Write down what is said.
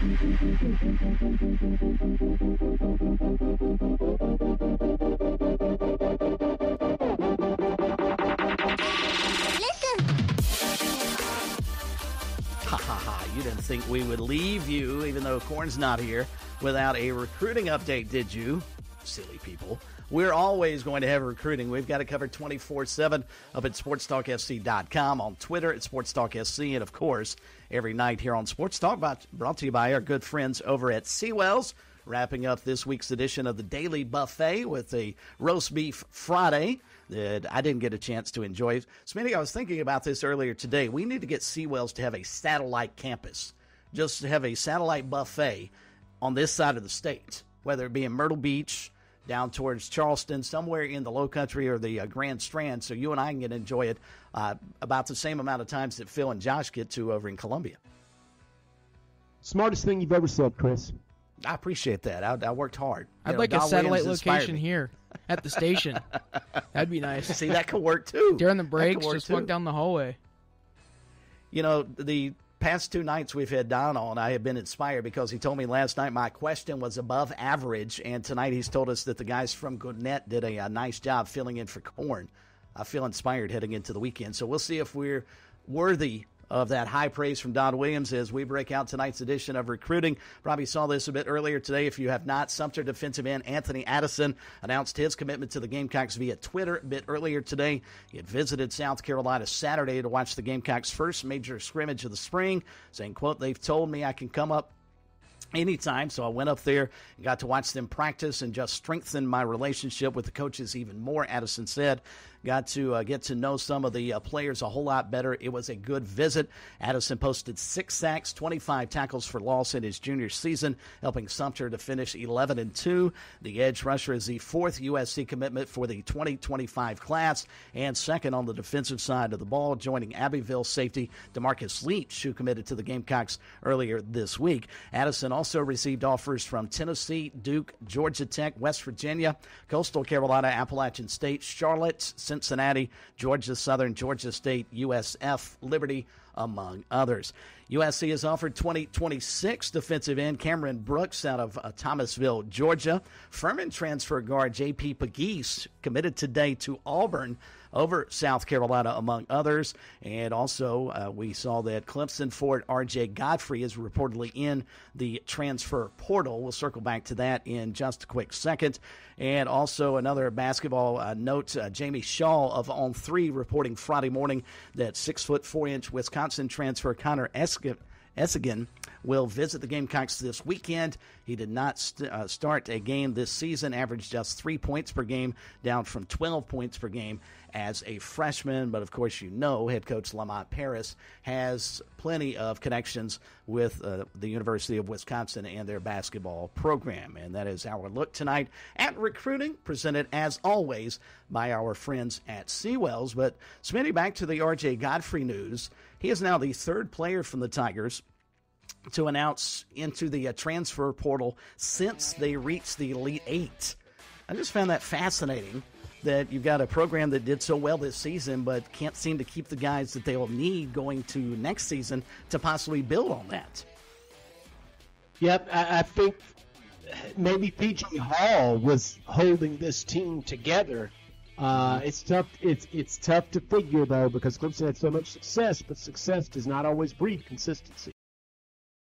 You didn't think we would leave you, even though Corn's not here, without a recruiting update, did you? Silly people. We're always going to have recruiting. We've got it covered 24/7 up at SportsTalkSC.com, on Twitter at SportsTalkSC, and, of course, every night here on Sports Talk, brought to you by our good friends over at Seawells, wrapping up this week's edition of the Daily Buffet with a roast beef Friday that I didn't get a chance to enjoy. Smitty, I was thinking about this earlier today. We need to get Seawells to have a satellite campus, just to have a satellite buffet on this side of the state, whether it be in Myrtle Beach, down towards Charleston, somewhere in the Low Country or the Grand Strand, so you and I can get to enjoy it about the same amount of times that Phil and Josh get to over in Columbia. Smartest thing you've ever said, Chris. I appreciate that. I worked hard. I'd like a satellite location here at the station. That'd be nice. See, that could work too. During the breaks, just walk down the hallway. You know, the past 2 nights we've had Don on, I have been inspired because he told me last night my question was above average, and tonight he's told us that the guys from Gwinnett did a nice job filling in for Corn. I feel inspired heading into the weekend. So we'll see if we're worthy of that high praise from Don Williams as we break out tonight's edition of Recruiting. Probably saw this a bit earlier today. If you have not, Sumter defensive end Anthony Addison announced his commitment to the Gamecocks via Twitter a bit earlier today. He had visited South Carolina Saturday to watch the Gamecocks' first major scrimmage of the spring, saying, quote, "They've told me I can come up anytime, so I went up there and got to watch them practice and just strengthen my relationship with the coaches even more," Addison said. Got to get to know some of the players a whole lot better. It was a good visit. Addison posted 6 sacks, 25 tackles for loss in his junior season, helping Sumter to finish 11-2. The edge rusher is the 4th USC commitment for the 2025 class and 2nd on the defensive side of the ball, joining Abbeville safety DeMarcus Leach, who committed to the Gamecocks earlier this week. Addison also received offers from Tennessee, Duke, Georgia Tech, West Virginia, Coastal Carolina, Appalachian State, Charlotte, Cincinnati, Georgia Southern, Georgia State, USF, Liberty, among others. USC has offered 2026 defensive end Cameron Brooks out of Thomasville, Georgia. Furman transfer guard J.P. Pegues committed today to Auburn over South Carolina, among others. And also, we saw that Clemson forward R.J. Godfrey is reportedly in the transfer portal. We'll circle back to that in just a quick second. And also another basketball note, Jamie Shaw of On 3 reporting Friday morning that 6'4" Wisconsin transfer Connor Essigan will visit the Gamecocks this weekend. He did not start a game this season, averaged just 3 points per game, down from 12 points per game as a freshman. But, of course, you know head coach Lamont Paris has plenty of connections with the University of Wisconsin and their basketball program. And that is our look tonight at recruiting, presented, as always, by our friends at Seawells. But, Smitty, back to the R.J. Godfrey news. He is now the 3rd player from the Tigers to announce into the transfer portal since they reached the Elite Eight. I just found that fascinating that you've got a program that did so well this season but can't seem to keep the guys that they will need going to next season to possibly build on that. Yep, I think maybe P.J. Hall was holding this team together. It's tough. It's tough to figure, though, because Clemson had so much success, but success does not always breed consistency.